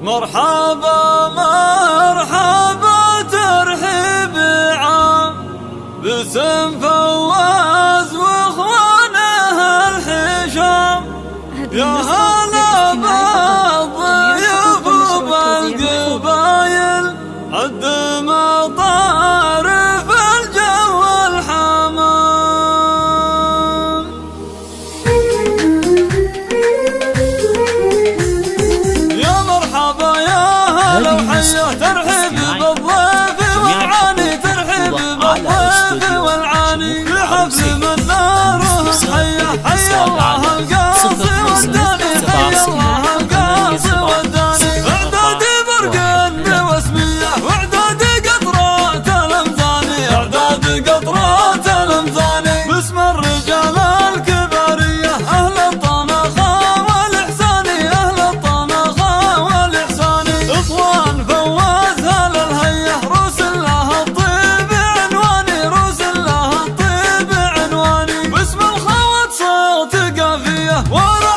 مرحبا مرحبا ترحيب عام باسم فواز واخوانه الحشام. يا هلا بالضيوف وبالقبايل عد مطارف الجو الحمام. يا مرحبا يا هلا وحيا ترحيب بالضيف والعاني ترحيب بالضيف والعاني لحفل من ناره حيا حيا الله القاصي والداني حيا الله القاصي والداني. اعداد برقن واسميه واعداد قطرات الامزاني اعداد قطرات الامزاني باسم الرجال الكباريه اهل الطنخه والاحساني اهل الطنخه والاحساني. اخوان فواز هل الهيه روس الله الطيب عنواني روس الله الطيب عنواني باسم الخوات صوت قافيه ورا